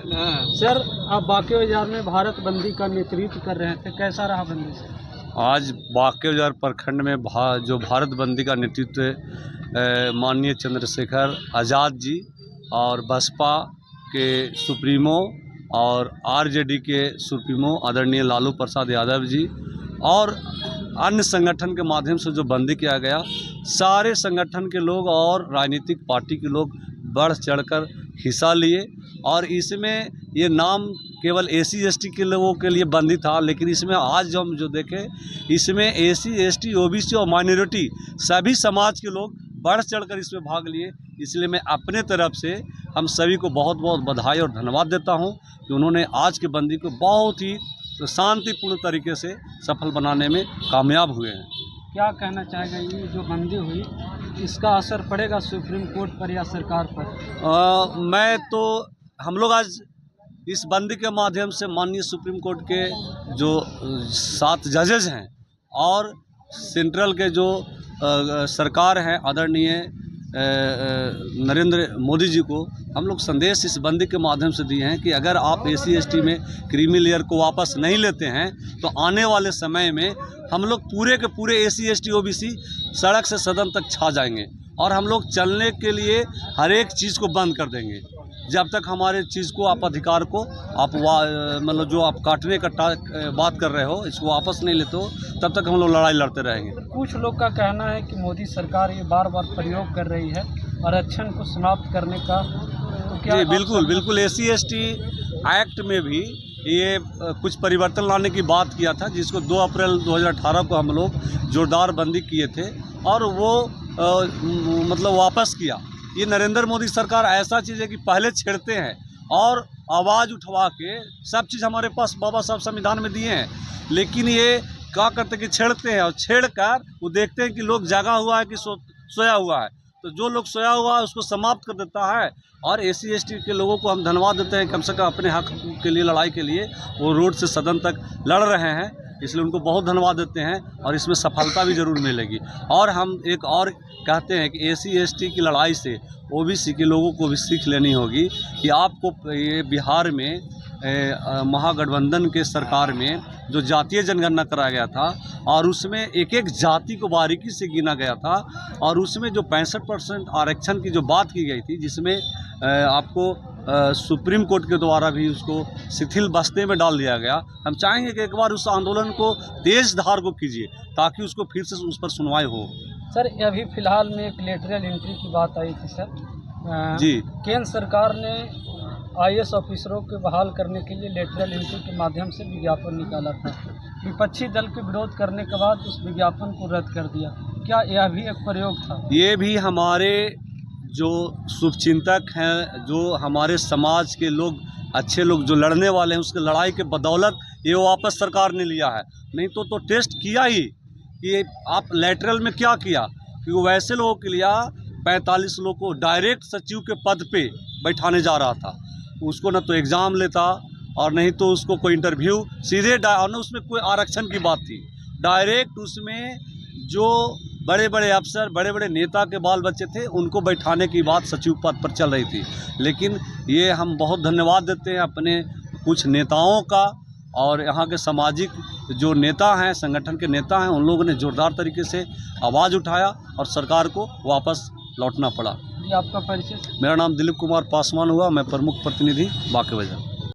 Sir, आप बांके बाजार में भारत बंदी का नेतृत्व कर रहे थे, कैसा रहा बंदी से? आज बांके बाजार प्रखंड में जो भारत बंदी का नेतृत्व माननीय चंद्रशेखर आज़ाद जी और बसपा के सुप्रीमो और आरजेडी के सुप्रीमो आदरणीय लालू प्रसाद यादव जी और अन्य संगठन के माध्यम से जो बंदी किया गया, सारे संगठन के लोग और राजनीतिक पार्टी के लोग बढ़ चढ़कर हिस्सा लिए। और इसमें ये नाम केवल एसी एसटी के लोगों के लिए बंदी था, लेकिन इसमें आज हम जो देखें, इसमें एसी एसटी ओबीसी और माइनॉरिटी सभी समाज के लोग बढ़ चढ़कर इसमें भाग लिए। इसलिए मैं अपने तरफ से हम सभी को बहुत बहुत बधाई और धन्यवाद देता हूं कि उन्होंने आज की बंदी को बहुत ही शांतिपूर्ण तरीके से सफल बनाने में कामयाब हुए हैं। क्या कहना चाहेगा, ये जो बंदी हुई इसका असर पड़ेगा सुप्रीम कोर्ट पर या सरकार पर? मैं तो हम लोग आज इस बंदी के माध्यम से माननीय सुप्रीम कोर्ट के जो 7 जजेज हैं और सेंट्रल के जो सरकार हैं आदरणीय नरेंद्र मोदी जी को हम लोग संदेश इस बंदी के माध्यम से दिए हैं कि अगर आप एसी एसटी में क्रीमी लेयर को वापस नहीं लेते हैं तो आने वाले समय में हम लोग पूरे के पूरे एसी एसटी ओबीसी सड़क से सदन तक छा जाएंगे और हम लोग चलने के लिए हर एक चीज़ को बंद कर देंगे। जब तक हमारे चीज़ को आप अधिकार को आप मतलब जो आप काटने का बात कर रहे हो इसको वापस नहीं लेते हो, तब तक हम लोग लड़ाई लड़ते रहेंगे। कुछ लोग का कहना है कि मोदी सरकार ये बार बार प्रयोग कर रही है आरक्षण को समाप्त करने का, तो क्या? जी बिल्कुल एसी एसटी एक्ट में भी ये कुछ परिवर्तन लाने की बात किया था, जिसको 2 अप्रैल 2018 को हम लोग जोरदार बंदी किए थे और वो मतलब वापस किया। ये नरेंद्र मोदी सरकार ऐसा चीज़ है कि पहले छेड़ते हैं और आवाज़ उठवा के सब चीज़ हमारे पास बाबा साहब संविधान में दिए हैं, लेकिन ये क्या करते कि छेड़ते हैं और छेड़ कर वो देखते हैं कि लोग जागा हुआ है कि सोया हुआ है, तो जो लोग सोया हुआ है उसको समाप्त कर देता है। और एसी एसटी के लोगों को हम धन्यवाद देते हैं, कम से कम अपने हक के लिए लड़ाई के लिए वो रोड से सदन तक लड़ रहे हैं, इसलिए उनको बहुत धन्यवाद देते हैं और इसमें सफलता भी ज़रूर मिलेगी। और हम एक और कहते हैं कि एसी एसटी की लड़ाई से ओबीसी के लोगों को भी सीख लेनी होगी कि आपको ये बिहार में महागठबंधन के सरकार में जो जातीय जनगणना कराया गया था और उसमें एक एक जाति को बारीकी से गिना गया था और उसमें जो 65% आरक्षण की जो बात की गई थी, जिसमें आपको सुप्रीम कोर्ट के द्वारा भी उसको शिथिल बस्ते में डाल दिया गया। हम चाहेंगे कि एक बार उस आंदोलन को तेज धार को कीजिए ताकि उसको फिर से उस पर सुनवाई हो। सर, अभी फिलहाल में एक लेटरल एंट्री की बात आई थी सर। जी, केंद्र सरकार ने आईएएस ऑफिसरों को बहाल करने के लिए लेटरल एंट्री के माध्यम से विज्ञापन निकाला था। विपक्षी दल के विरोध करने के बाद उस विज्ञापन को रद्द कर दिया। क्या यह भी एक प्रयोग था? ये भी हमारे जो शुभचिंतक हैं, जो हमारे समाज के लोग अच्छे लोग जो लड़ने वाले हैं, उसके लड़ाई के बदौलत ये वापस सरकार ने लिया है। नहीं तो टेस्ट किया ही कि आप लेटरल में क्या किया कि वो वैसे लोगों के लिए 45 लोगों को डायरेक्ट सचिव के पद पे बैठाने जा रहा था। उसको न तो एग्ज़ाम लेता और नहीं तो उसको कोई इंटरव्यू सीधे और न उसमें कोई आरक्षण की बात थी। डायरेक्ट उसमें जो बड़े बड़े अफसर बड़े बड़े नेता के बाल बच्चे थे उनको बैठाने की बात सचिव पद पर चल रही थी। लेकिन ये हम बहुत धन्यवाद देते हैं अपने कुछ नेताओं का और यहाँ के सामाजिक जो नेता हैं, संगठन के नेता हैं, उन लोगों ने जोरदार तरीके से आवाज़ उठाया और सरकार को वापस लौटना पड़ा। आपका परिचय? मेरा नाम दिलीप कुमार पासवान हुआ, मैं प्रमुख प्रतिनिधि बांके बाजार।